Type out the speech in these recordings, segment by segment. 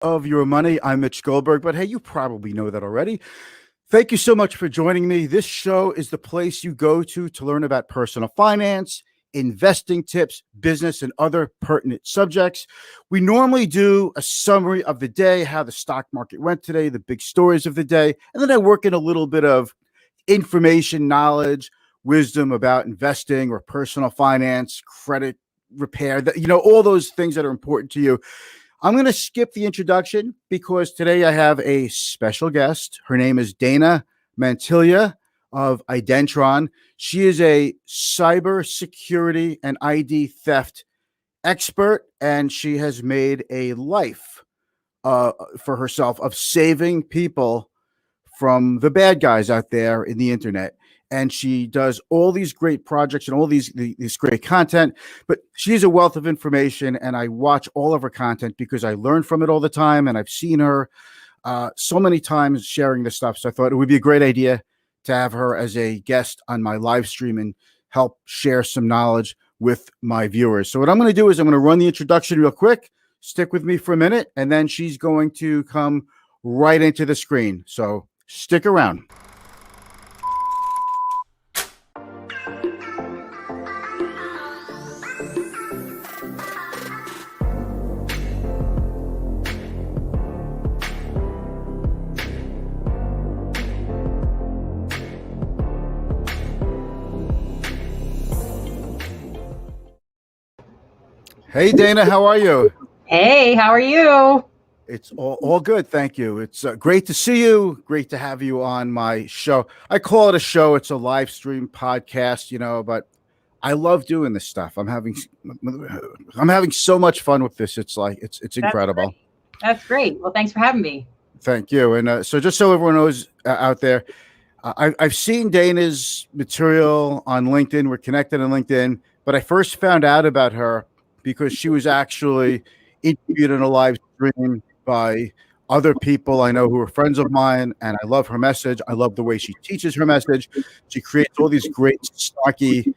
of your money. I'm Mitch Goldberg, but hey, you probably know that already. Thank you so much for joining me. This show is the place you go to learn about personal finance, investing tips, business, and other pertinent subjects. We normally do a summary of the day, how the stock market went today, the big stories of the day, and then I work in a little bit of information, knowledge, wisdom about investing or personal finance, credit repair, all those things that are important to you. I'm going to skip the introduction because today I have a special guest. Her name is Dana Mantilia of Identron. She is a cyber security and ID theft expert, and she has made a life for herself of saving people from the bad guys out there in the internet. And she does all these great projects and all these great content, but she's a wealth of information, and I watch all of her content because I learn from it all the time, and I've seen her so many times sharing this stuff. So I thought it would be a great idea to have her as a guest on my live stream and help share some knowledge with my viewers. So what I'm going to do is I'm going to run the introduction real quick, stick with me for a minute, and then she's going to come right into the screen. So stick around. Hey, Dana, how are you? Hey, how are you? It's all good. Thank you. It's great to see you. Great to have you on my show. I call it a show. It's a live stream podcast, but I love doing this stuff. I'm having so much fun with this. It's incredible. That's great. Well, thanks for having me. Thank you. And so just so everyone knows out there, I've seen Dana's material on LinkedIn. We're connected on LinkedIn, but I first found out about her because she was actually interviewed in a live stream by other people I know who are friends of mine, and I love her message. I love the way she teaches her message. She creates all these great, snarky,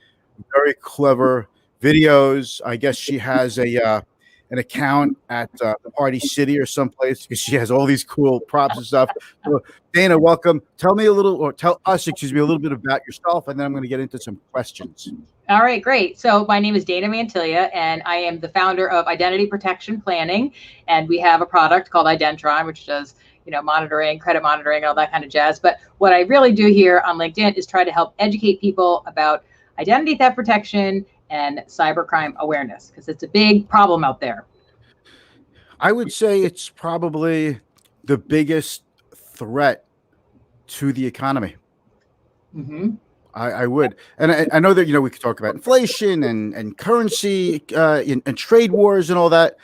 very clever videos. I guess she has an account at the Party City or someplace because she has all these cool props and stuff. So, Dana, welcome. Tell us, a little bit about yourself, and then I'm going to get into some questions. All right, great. So my name is Dana Mantilia, and I am the founder of Identity Protection Planning, and we have a product called Identron, which does monitoring, credit monitoring, all that kind of jazz. But what I really do here on LinkedIn is try to help educate people about identity theft protection and cybercrime awareness, because it's a big problem out there. I would say it's probably the biggest threat to the economy. Mm-hmm. I would. And I know that, we could talk about inflation and currency and trade wars and all that,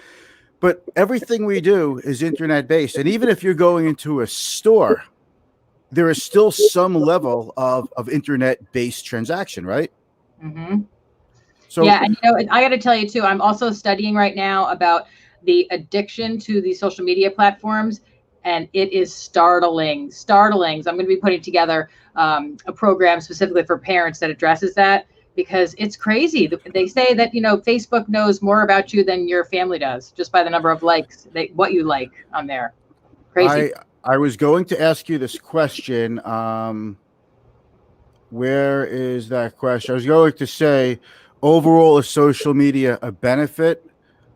but everything we do is internet based. And even if you're going into a store, there is still some level of internet based transaction, right? Mm-hmm. So yeah, and I got to tell you too, I'm also studying right now about the addiction to these social media platforms, and it is startling. So I'm going to be putting together a program specifically for parents that addresses that, because it's crazy. They say that Facebook knows more about you than your family does just by the number of likes, what you like on there. Crazy. I was going to ask you this question. Where is that question? I was going to say, overall, is social media a benefit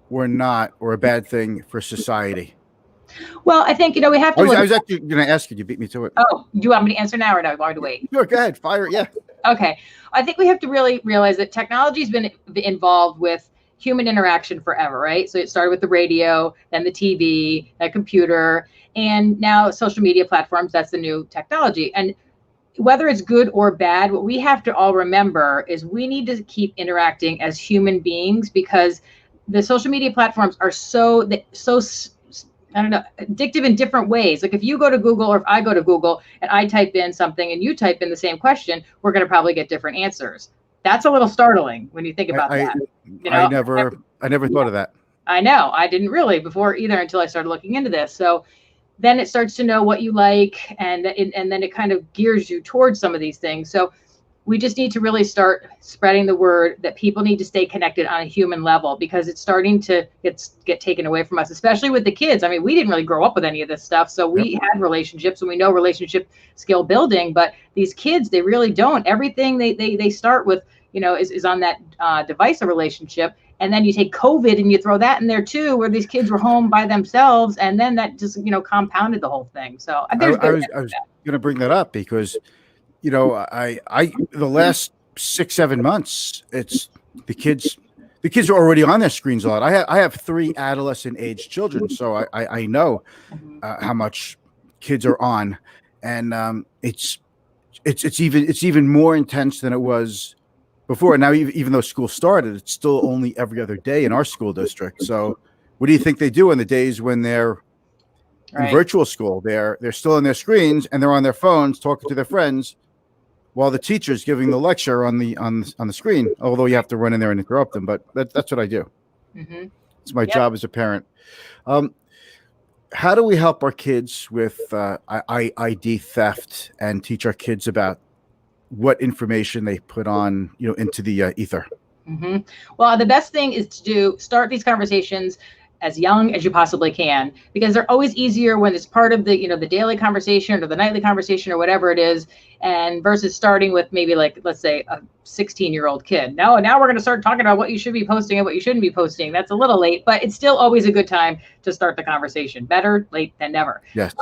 or not, or a bad thing for society? Well, I think, we have to. I was actually going to ask you. You beat me to it. Oh, do you want me to answer now or no? I want to wait. Sure, go ahead. Fire it. Yeah. Okay. I think we have to really realize that technology's been involved with human interaction forever, right? So it started with the radio, then the TV, the computer, and now social media platforms. That's the new technology. And whether it's good or bad, what we have to all remember is we need to keep interacting as human beings, because the social media platforms are so addictive in different ways. Like if you go to Google, or if I go to Google and I type in something and you type in the same question, we're going to probably get different answers. That's a little startling when you think about that. I never thought of that. I know. I didn't really before either until I started looking into this. So then it starts to know what you like, and then it kind of gears you towards some of these things. So we just need to really start spreading the word that people need to stay connected on a human level, because it's starting to get taken away from us, especially with the kids. I mean, we didn't really grow up with any of this stuff. So we had relationships and we know relationship skill building, but these kids, they really don't. Everything they start with, is on that device of relationship. And then you take COVID and you throw that in there too, where these kids were home by themselves. And then that just, compounded the whole thing. So I was going to bring that up because, I the last 6-7 months, it's the kids are already on their screens a lot. I have 3 adolescent age children, so I know how much kids are on, and it's even more intense than it was before. Now, even though school started, it's still only every other day in our school district. So what do you think they do on the days when they're in virtual school? They're still on their screens and they're on their phones talking to their friends while the teacher's giving the lecture on the screen, although you have to run in there and interrupt them. But that's what I do. It's my job as a parent. How do we help our kids with ID theft and teach our kids about what information they put on, into the ether? Well, the best thing is to start these conversations as young as you possibly can, because they're always easier when it's part of the, the daily conversation or the nightly conversation or whatever it is, and versus starting with maybe like, let's say a 16-year-old kid. Now we're going to start talking about what you should be posting and what you shouldn't be posting. That's a little late, but it's still always a good time to start the conversation. Better late than never. Yes.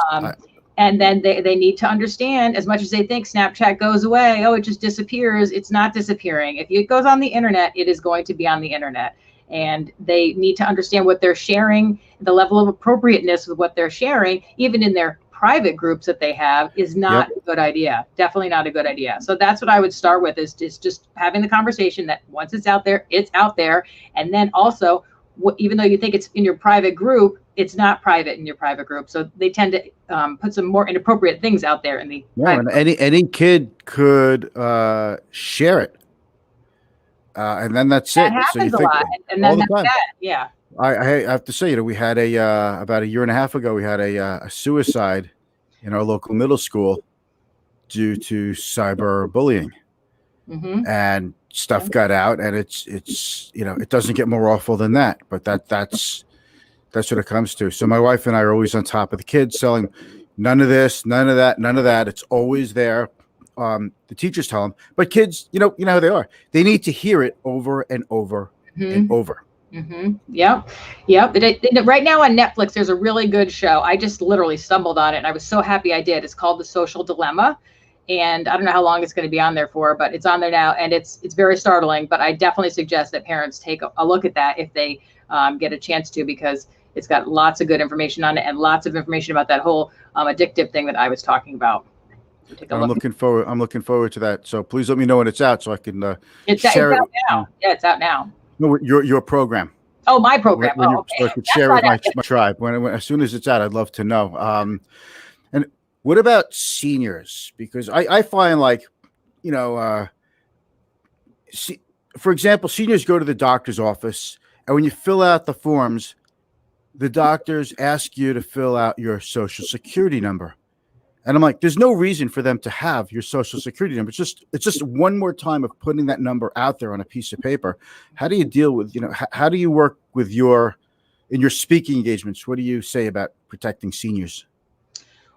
And then they need to understand, as much as they think Snapchat goes away, it just disappears. It's not disappearing. If it goes on the internet, it is going to be on the internet. And they need to understand what they're sharing, the level of appropriateness with what they're sharing, even in their private groups that they have, is not a good idea. Definitely not a good idea. So that's what I would start with, is just having the conversation that once it's out there, it's out there. And then also, even though you think it's in your private group, it's not private in your private group. So they tend to put some more inappropriate things out there in the and any kid could share it. And then that's that it. Happens a lot. And then that's that. Yeah. I have to say, we had about a year and a half ago, we had a suicide in our local middle school due to cyber bullying, and stuff got out, and it's it doesn't get more awful than that. But that's what it comes to. So my wife and I are always on top of the kids, selling none of this, none of that, none of that. It's always there. The teachers tell them, but kids, you know how they are. They need to hear it over and over and over. Yep. Right now on Netflix, there's a really good show. I just literally stumbled on it, and I was so happy I did. It's called The Social Dilemma, and I don't know how long it's going to be on there for, but it's on there now, and it's very startling. But I definitely suggest that parents take a look at that if they get a chance to, because it's got lots of good information on it and lots of information about that whole addictive thing that I was talking about. I'm looking forward to that. So please let me know when it's out so I can it's share out it. Now. Yeah, it's out now. No, your program. Oh, my program. So I can share it with my tribe. When as soon as it's out, I'd love to know. And what about seniors? Because I find, like, for example, seniors go to the doctor's office, and when you fill out the forms, the doctors ask you to fill out your social security number. And I'm like, there's no reason for them to have your social security number. It's just one more time of putting that number out there on a piece of paper. How do you deal with, how do you work with in your speaking engagements? What do you say about protecting seniors?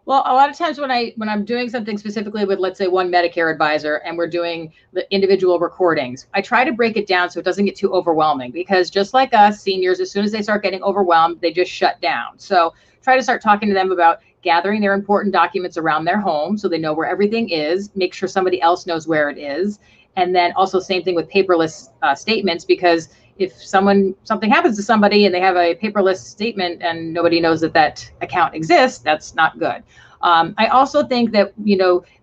Well, a lot of times when I'm doing something specifically with, let's say, one Medicare advisor, and we're doing the individual recordings, I try to break it down so it doesn't get too overwhelming, because just like us, seniors, as soon as they start getting overwhelmed, they just shut down. So try to start talking to them about gathering their important documents around their home so they know where everything is, make sure somebody else knows where it is. And then also same thing with paperless statements, because if something happens to somebody and they have a paperless statement and nobody knows that account exists, that's not good. I also think that,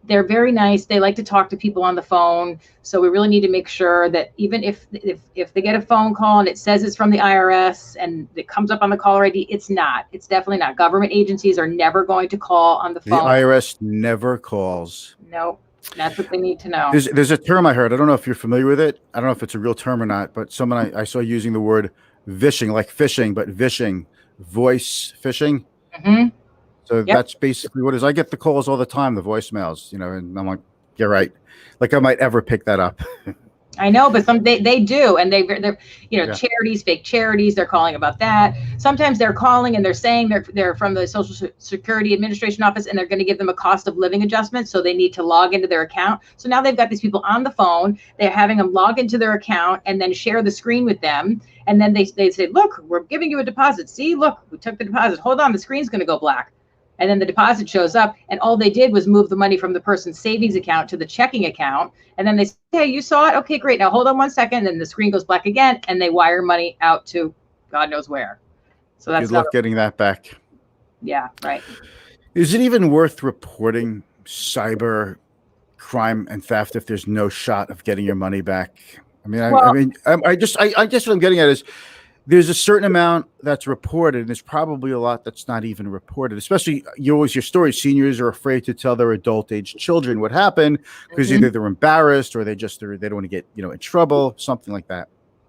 they're very nice. They like to talk to people on the phone. So we really need to make sure that even if they get a phone call and it says it's from the IRS and it comes up on the caller ID, it's not. It's definitely not. Government agencies are never going to call on the phone. The IRS never calls. Nope. That's what they need to know. There's a term I heard. I don't know if you're familiar with it. I don't know if it's a real term or not, but someone I saw using the word vishing, like fishing, but vishing, voice phishing. So that's basically what it is. I get the calls all the time, the voicemails, and I'm like, You're right. Like I might ever pick that up. I know, but they do, and they're Yeah. charities, fake charities. They're calling about that. Sometimes they're calling and they're saying they're from the Social Security Administration office, and they're going to give them a cost of living adjustment, so they need to log into their account. So now they've got these people on the phone. They're having them log into their account and then share the screen with them, and then they say, "Look, we're giving you a deposit. See, look, we took the deposit. Hold on, the screen's going to go black." And then the deposit shows up, and all they did was move the money from the person's savings account to the checking account. And then they say, "Hey, you saw it? Okay, great. Now hold on 1 second." And then the screen goes black again, and they wire money out to God knows where. So that's good luck getting that back. Yeah, right. Is it even worth reporting cyber crime and theft if there's no shot of getting your money back? I mean, I guess what I'm getting at is there's a certain amount that's reported, and there's probably a lot that's not even reported. Especially, you always hear stories. Seniors are afraid to tell their adult-age children what happened because either they're embarrassed or they don't want to get in trouble, something like that.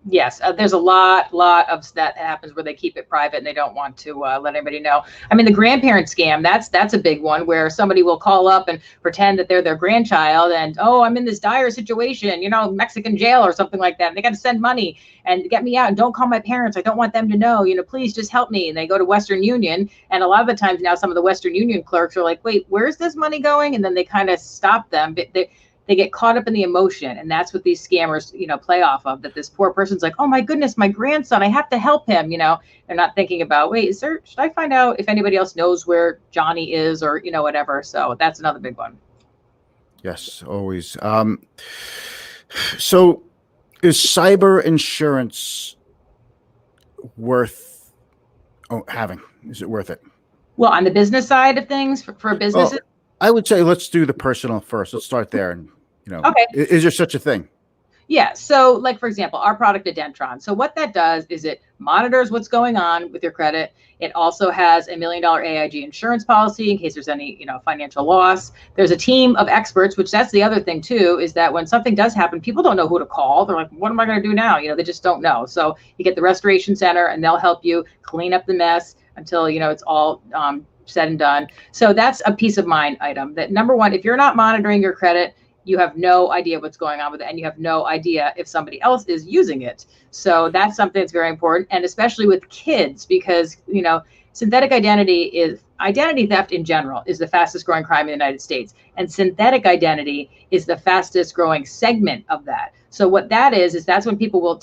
Yes, there's a lot of that happens where they keep it private and they don't want to let anybody know. I mean, the grandparent scam, that's a big one where somebody will call up and pretend that they're their grandchild and, "Oh, I'm in this dire situation, Mexican jail or something like that. And they got to send money and get me out, and don't call my parents. I don't want them to know, please just help me." And they go to Western Union, and a lot of the times now some of the Western Union clerks are like, "Wait, where's this money going?" And then they kind of stop them. They get caught up in the emotion, and that's what these scammers, play off of. That this poor person's like, "Oh my goodness, my grandson, I have to help him." They're not thinking about, wait, should I find out if anybody else knows where Johnny is, or whatever. So that's another big one. Yes, always. So, is cyber insurance worth having? Is it worth it? Well, on the business side of things, for businesses. Well, I would say let's do the personal first. Let's start there. And okay. Is there such a thing? Yeah. So, like, for example, our product Adentron. So what that does is it monitors what's going on with your credit. It also has a $1 million AIG insurance policy in case there's any, financial loss. There's a team of experts, which that's the other thing too, is that when something does happen, people don't know who to call. They're like, "What am I going to do now?" They just don't know. So you get the restoration center, and they'll help you clean up the mess until, it's all said and done. So that's a peace of mind item. That, number one, if you're not monitoring your credit, you have no idea what's going on with it, and you have no idea if somebody else is using it. So that's something that's very important, and especially with kids, because synthetic identity theft in general is the fastest growing crime in the United States, and synthetic identity is the fastest growing segment of that. So what that is that's when people will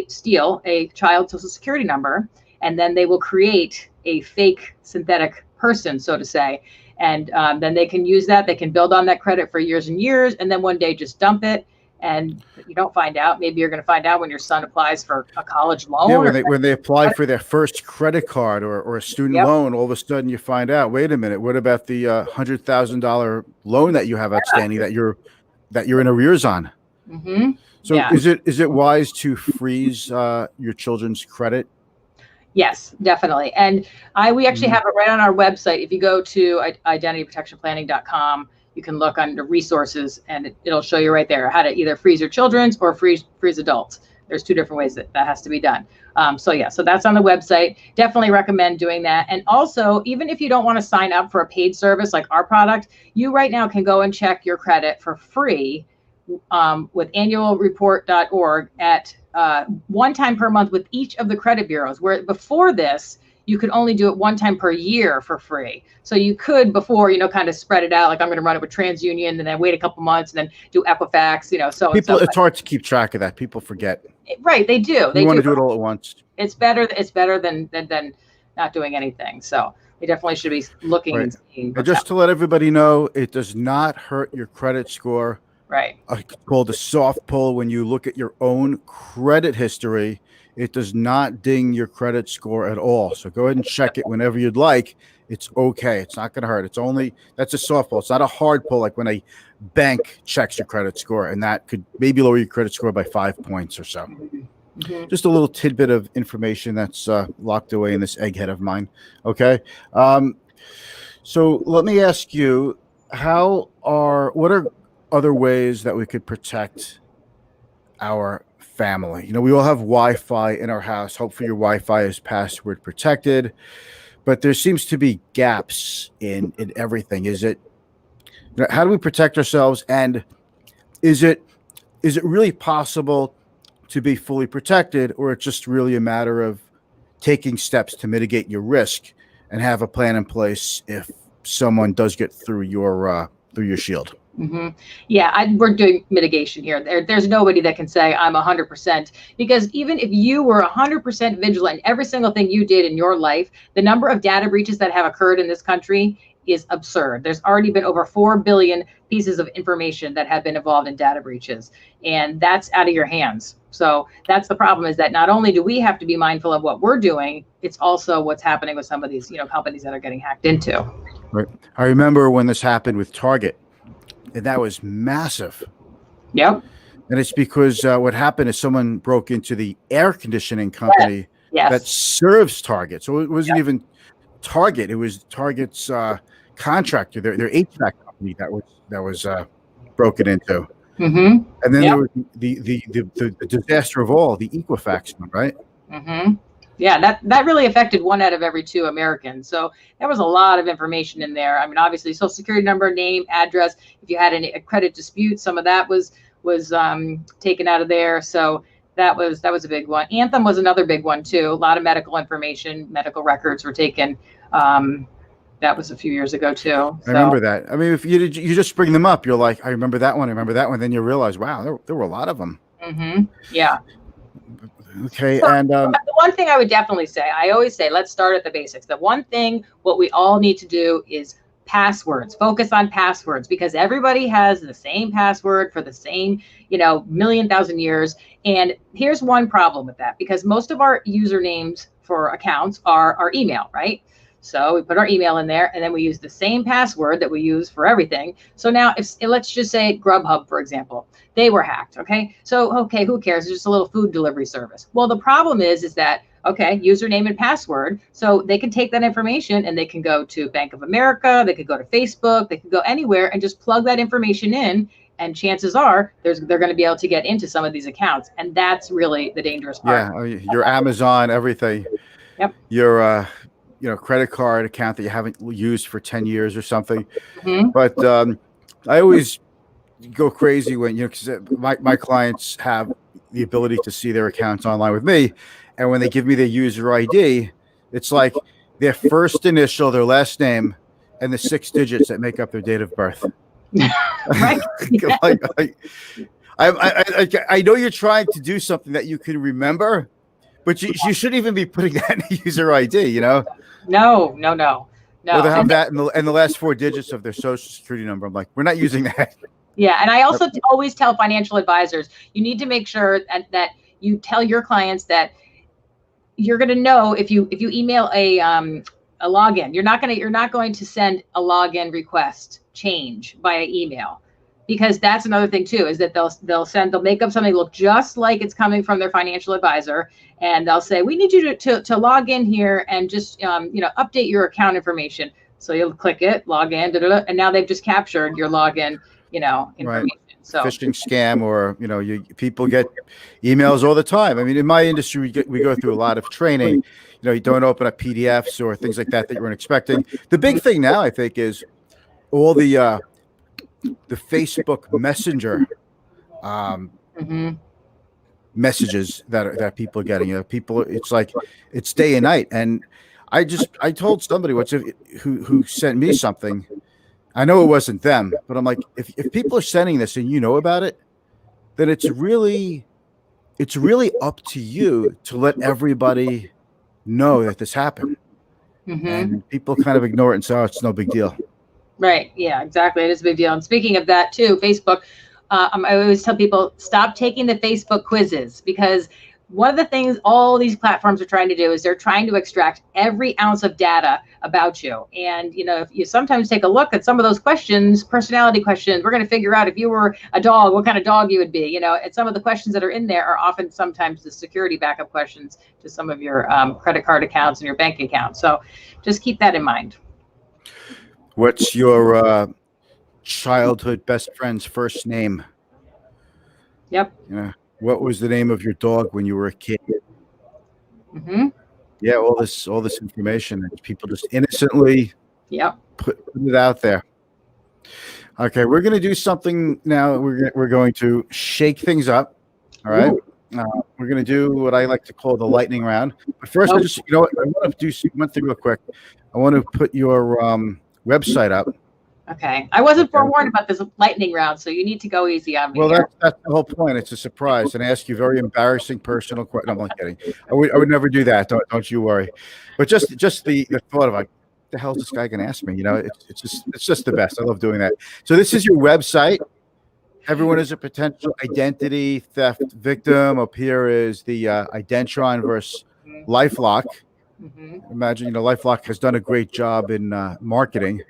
steal a child's social security number, and then they will create a fake synthetic person, so to say. And then they can use that. They can build on that credit for years and years, and then one day just dump it. And you don't find out. Maybe you're going to find out when your son applies for a college loan. Yeah, when they apply for their first credit card or a student loan, all of a sudden you find out, wait a minute, what about the $100,000 loan that you have outstanding that you're in arrears on? Mm-hmm. So is it wise to freeze your children's credit? Yes, definitely. And we actually have it right on our website. If you go to identityprotectionplanning.com, you can look under resources, and it'll show you right there how to either freeze your children's or freeze adults. There's two different ways that has to be done. So that's on the website. Definitely recommend doing that. And also, even if you don't want to sign up for a paid service like our product, you right now can go and check your credit for free with annualreport.org at one time per month with each of the credit bureaus, where before this, you could only do it one time per year for free. So you could before, kind of spread it out. Like, I'm going to run it with TransUnion and then wait a couple months and then do Equifax, so people, it's hard to keep track of that. People forget. Right. They do. They want to do it all at once. It's better than not doing anything. So they definitely should be looking and seeing. And just to let everybody know, it does not hurt your credit score. Right. It's called a soft pull. When you look at your own credit history, it does not ding your credit score at all. So go ahead and check it whenever you'd like. It's okay. It's not going to hurt. That's a soft pull. It's not a hard pull like when a bank checks your credit score, and that could maybe lower your credit score by 5 points or so. Mm-hmm. Just a little tidbit of information that's locked away in this egghead of mine. Okay. So let me ask you, what are other ways that we could protect our family? We all have Wi-Fi in our house. Hopefully your Wi-Fi is password protected, but there seems to be gaps in everything. Is it How do we protect ourselves? And is it really possible to be fully protected, or it's just really a matter of taking steps to mitigate your risk and have a plan in place if someone does get through your shield? Mm-hmm. Yeah, we're doing mitigation here. There's nobody that can say I'm 100%, because even if you were 100% vigilant in every single thing you did in your life, the number of data breaches that have occurred in this country is absurd. There's already been over 4 billion pieces of information that have been involved in data breaches, and that's out of your hands. So that's the problem, is that not only do we have to be mindful of what we're doing, it's also what's happening with some of these, companies that are getting hacked into. Right. I remember when this happened with Target, and that was massive. Yep. And it's because what happened is someone broke into the air conditioning company that serves Target. So it wasn't even Target; it was Target's contractor, their HVAC company that was broken into. Mm-hmm. And then there was the disaster of all, the Equifax one, right? Mm-hmm. Yeah, that really affected 1 out of every 2 Americans. So there was a lot of information in there. I mean, obviously, social security number, name, address. If you had a credit dispute, some of that was taken out of there. So that was a big one. Anthem was another big one too. A lot of medical information, medical records were taken. That was a few years ago too. So. I remember that. I mean, if you just bring them up, you're like, I remember that one. I remember that one. Then you realize, wow, there were a lot of them. Mm-hmm. Yeah. Okay. So, and the one thing I would definitely say, I always say, let's start at the basics. The one thing, what we all need to do is passwords. Focus on passwords, because everybody has the same password for the same, million thousand years. And here's one problem with that, because most of our usernames for accounts are our email, right? So we put our email in there, and then we use the same password that we use for everything. So now, let's just say Grubhub, for example, they were hacked. Okay, who cares? It's just a little food delivery service. Well, the problem is that, username and password. So they can take that information and they can go to Bank of America, they could go to Facebook, they could go anywhere and just plug that information in. And chances are they're going to be able to get into some of these accounts. And that's really the dangerous part. Yeah, your Amazon, everything. Yep. Your credit card account that you haven't used for 10 years or something. Mm-hmm. But I always go crazy when, because my clients have the ability to see their accounts online with me. And when they give me their user ID, it's like their first initial, their last name, and the 6 digits that make up their date of birth. Right. I know you're trying to do something that you can remember, but you shouldn't even be putting that in the user ID, No. Or they have that and the last 4 digits of their social security number. I'm like, we're not using that. Yeah, and I also always tell financial advisors, you need to make sure that you tell your clients that you're going to know if you email a login, you're not going to send a login request change via email, because that's another thing too, is that they'll make up something look just like it's coming from their financial advisor, and they'll say, we need you to log in here and just update your account information. So you'll click it, log in, and now they've just captured your login information. Right. So phishing scam, or people get emails all the time. I mean, in my industry, we go through a lot of training. You don't open up PDFs or things like that you weren't expecting. The big thing now, I think, is all the Facebook Messenger messages that people are getting. People, it's like it's day and night. And I told somebody who sent me something. I know it wasn't them, but I'm like, if people are sending this and you know about it, then it's really up to you to let everybody know that this happened. Mm-hmm. And people kind of ignore it and say, oh, it's no big deal. Right. Yeah, exactly. It is a big deal. And speaking of that too, Facebook, I always tell people, stop taking the Facebook quizzes, because one of the things all these platforms are trying to do is they're trying to extract every ounce of data about you. And, if you sometimes take a look at some of those questions, personality questions, we're going to figure out if you were a dog, what kind of dog you would be. And some of the questions that are in there are often sometimes the security backup questions to some of your credit card accounts and your bank accounts. So just keep that in mind. What's your childhood best friend's first name? Yep. What was the name of your dog when you were a kid? Mm-hmm. Yeah, all this information that people just innocently put it out there. Okay, we're going to do something now. We're going to shake things up. All right. We're going to do what I like to call the lightning round. But first, I just, what, I want to do one thing real quick. I want to put your website up. Okay. I wasn't forewarned about this lightning round, so you need to go easy on me. Well, that's the whole point. It's a surprise, and I ask you very embarrassing personal questions. No, I'm not kidding. I would never do that. Don't you worry. But just the thought of like, the hell is this guy going to ask me? It's just the best. I love doing that. So this is your website. Everyone is a potential identity theft victim. Up here is the Identron versus LifeLock. Imagine, LifeLock has done a great job in marketing,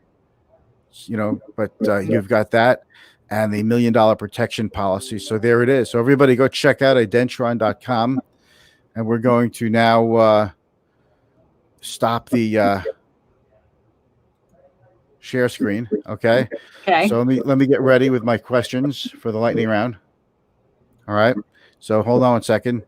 but you've got that and the $1 million protection policy. So there it is. So everybody go check out identron.com. And we're going to now stop the share screen. Okay. So let me get ready with my questions for the lightning round. All right. So hold on 1 second.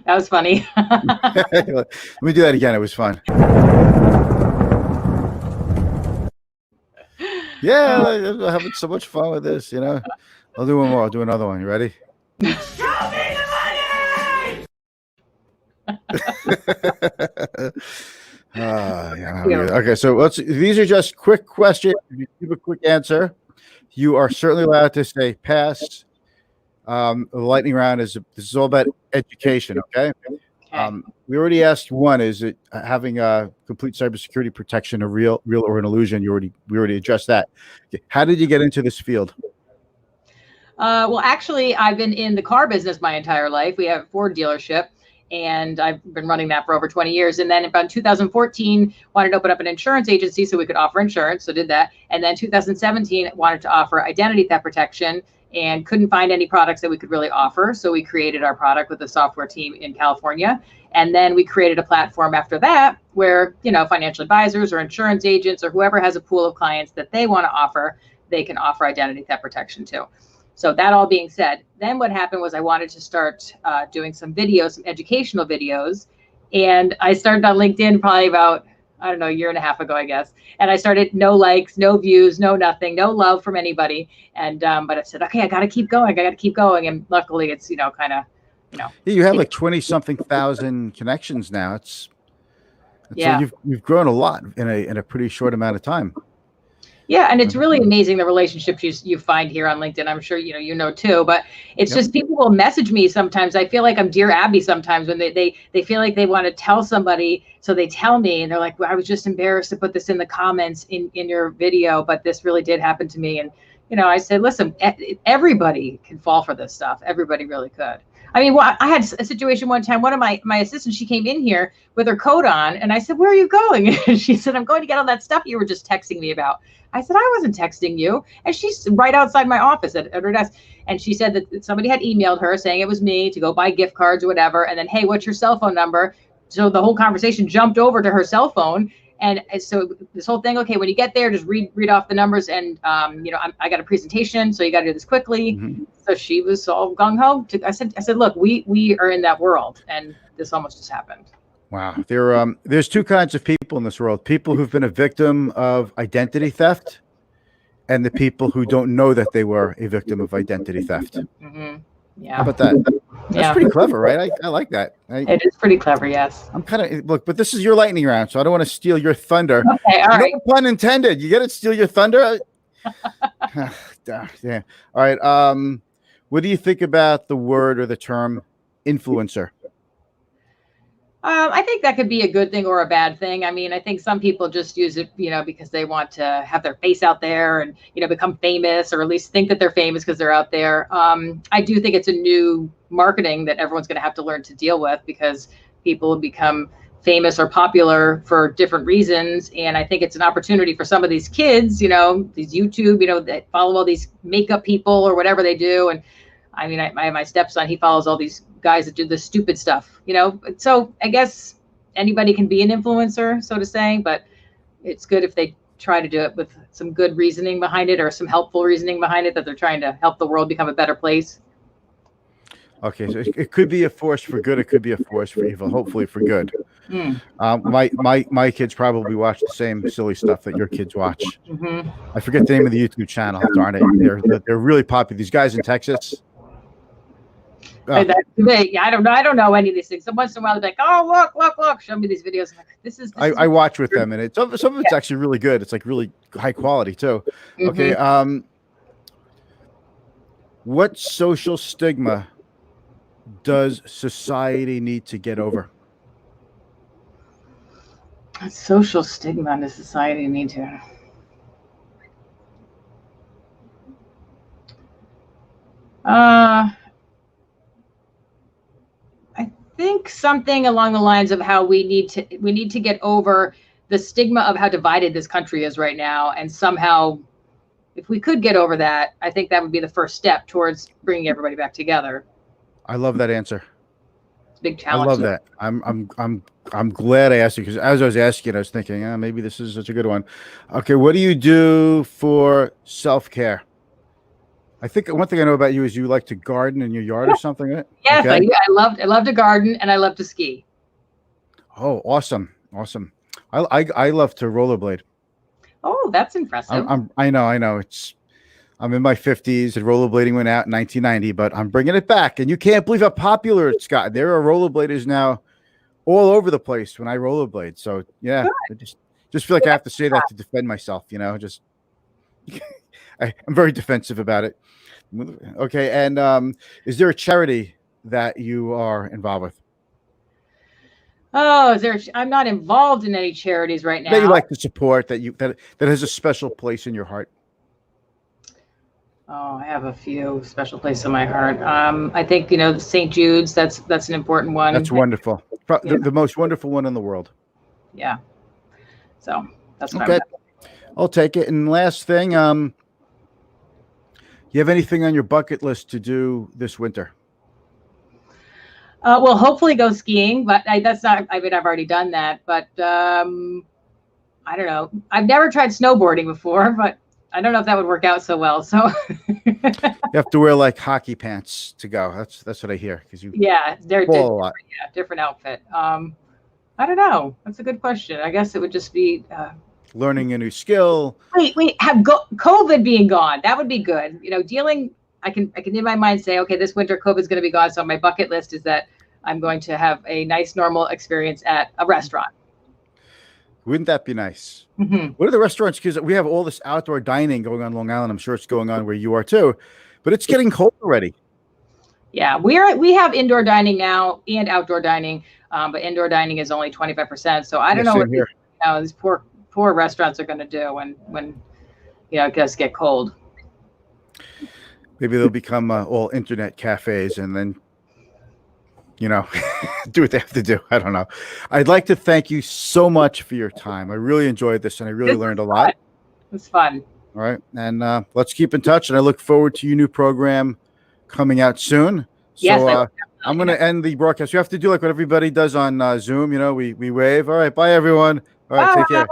That was funny. Let me do that again. It was fun. Yeah, I'm having so much fun with this. I'll do one more. I'll do another one. You ready? Show me the money! Okay, so these are just quick questions. If you give a quick answer, you are certainly allowed to say pass. The lightning round this is all about education. Okay. We already asked one, is it having a complete cybersecurity protection a real or an illusion? We already addressed that. How did you get into this field? Well, actually, I've been in the car business my entire life. We have a Ford dealership, and I've been running that for over 20 years. And then about 2014, wanted to open up an insurance agency so we could offer insurance. So did that. And then 2017, wanted to offer identity theft protection and couldn't find any products that we could really offer. So we created our product with a software team in California. And then we created a platform after that where, financial advisors or insurance agents or whoever has a pool of clients that they want to offer, they can offer identity theft protection too. So that all being said, then what happened was I wanted to start doing some videos, some educational videos. And I started on LinkedIn probably about, a year and a half ago, I guess. And I started no likes, no views, no nothing, no love from anybody. And, but I said, okay, I got to keep going. And luckily it's, you have like 20 something thousand connections now. So you've grown a lot in a pretty short amount of time. Yeah, and it's really amazing the relationships you find here on LinkedIn. I'm sure you know too, but it's just people will message me sometimes. I feel like I'm Dear Abby sometimes when they feel like they want to tell somebody, so they tell me and they're like, well, I was just embarrassed to put this in the comments in your video, but this really did happen to me. And I said, listen, everybody can fall for this stuff. Everybody really could. I mean, I had a situation one time, one of my assistants, she came in here with her coat on and I said, where are you going? And she said, I'm going to get all that stuff you were just texting me about. I said, I wasn't texting you. And she's right outside my office at her desk. And she said that somebody had emailed her saying it was me to go buy gift cards or whatever. And then, hey, what's your cell phone number? So the whole conversation jumped over to her cell phone. And so this whole thing, okay, when you get there, just read off the numbers. And, I got a presentation, so you got to do this quickly. Mm-hmm. So she was all gung ho. I said, look, we are in that world. And this almost just happened. Wow. There's two kinds of people in this world: people who've been a victim of identity theft and the people who don't know that they were a victim of identity theft. Mm-hmm. Yeah. How about that? That's pretty clever, right? I like that. It is pretty clever, yes. I'm kind of, look, but this is your lightning round, so I don't want to steal your thunder. Okay, all right. No pun intended. You got to steal your thunder? Yeah. All right. What do you think about the word or the term influencer? I think that could be a good thing or a bad thing. I mean, I think some people just use it, because they want to have their face out there and, become famous, or at least think that they're famous because they're out there. I do think it's a new marketing that everyone's going to have to learn to deal with, because people become famous or popular for different reasons. And I think it's an opportunity for some of these kids, these YouTube, that follow all these makeup people or whatever they do. And I mean, my stepson, he follows all these guys that do the stupid stuff, so I guess anybody can be an influencer, so to say, but it's good if they try to do it with some good reasoning behind it, or some helpful reasoning behind it, that they're trying to help the world become a better place. Okay, so it could be a force for good, it could be a force for evil, hopefully for good. Mm. My kids probably watch the same silly stuff that your kids watch. Mm-hmm. I forget the name of the YouTube channel. Darn it, they're really popular. These guys in Texas. Yeah, I don't know. I don't know any of these things. So once in a while, they're like, "Oh, look! Show me these videos." I'm like, this is I watch with them, and some of it's actually really good. It's like really high quality too. Mm-hmm. Okay. What social stigma does society need to get over? What social stigma does society need to? I think something along the lines of how we need to get over the stigma of how divided this country is right now, and somehow, if we could get over that, I think that would be the first step towards bringing everybody back together. I love that answer. It's a big challenge. I love that. I'm glad I asked you, because as I was asking, I was thinking, maybe this is such a good one. Okay, what do you do for self-care? I think one thing I know about you is you like to garden in your yard or something, right? Yes, okay. I love to garden, and I love to ski. Oh, awesome. I love to rollerblade. Oh, that's impressive. I know. I'm in my 50s, and rollerblading went out in 1990, but I'm bringing it back, and you can't believe how popular it's gotten. There are rollerbladers now all over the place when I rollerblade. So yeah, I just feel like I have to say that to defend myself. Just I'm very defensive about it. Okay, and is there a charity that you are involved with? Oh, I'm not involved in any charities right now. That you like to support, that has a special place in your heart? Oh, I have a few special places in my heart. I think St. Jude's. That's an important one. That's wonderful. The most wonderful one in the world. Yeah. So that's what okay. I'll take it. And last thing, you have anything on your bucket list to do this winter? Well, hopefully go skiing, but that's not. I mean, I've already done that, but I don't know. I've never tried snowboarding before, but I don't know if that would work out so well. So you have to wear like hockey pants to go. That's what I hear, because they're fall a lot. Yeah, different outfit. I don't know. That's a good question. I guess it would just be learning a new skill. Wait, have COVID being gone? That would be good. Dealing. I can in my mind say, okay, this winter COVID's going to be gone. So my bucket list is that I'm going to have a nice, normal experience at a restaurant. Wouldn't that be nice? Mm-hmm. What are the restaurants? Because we have all this outdoor dining going on Long Island. I'm sure it's going on where you are too, but it's getting cold already. Yeah, we have indoor dining now and outdoor dining, but indoor dining is only 25%. So I don't know what these poor restaurants are going to do when it does get cold. Maybe they'll become all internet cafes, and then do what they have to do. I don't know. I'd like to thank you so much for your time. I really enjoyed this, and I really learned a lot. It's fun. All right. And let's keep in touch, and I look forward to your new program coming out soon. Yes, so I'm going to end the broadcast. You have to do like what everybody does on Zoom. We wave. All right. Bye, everyone. All right. Bye. Take care.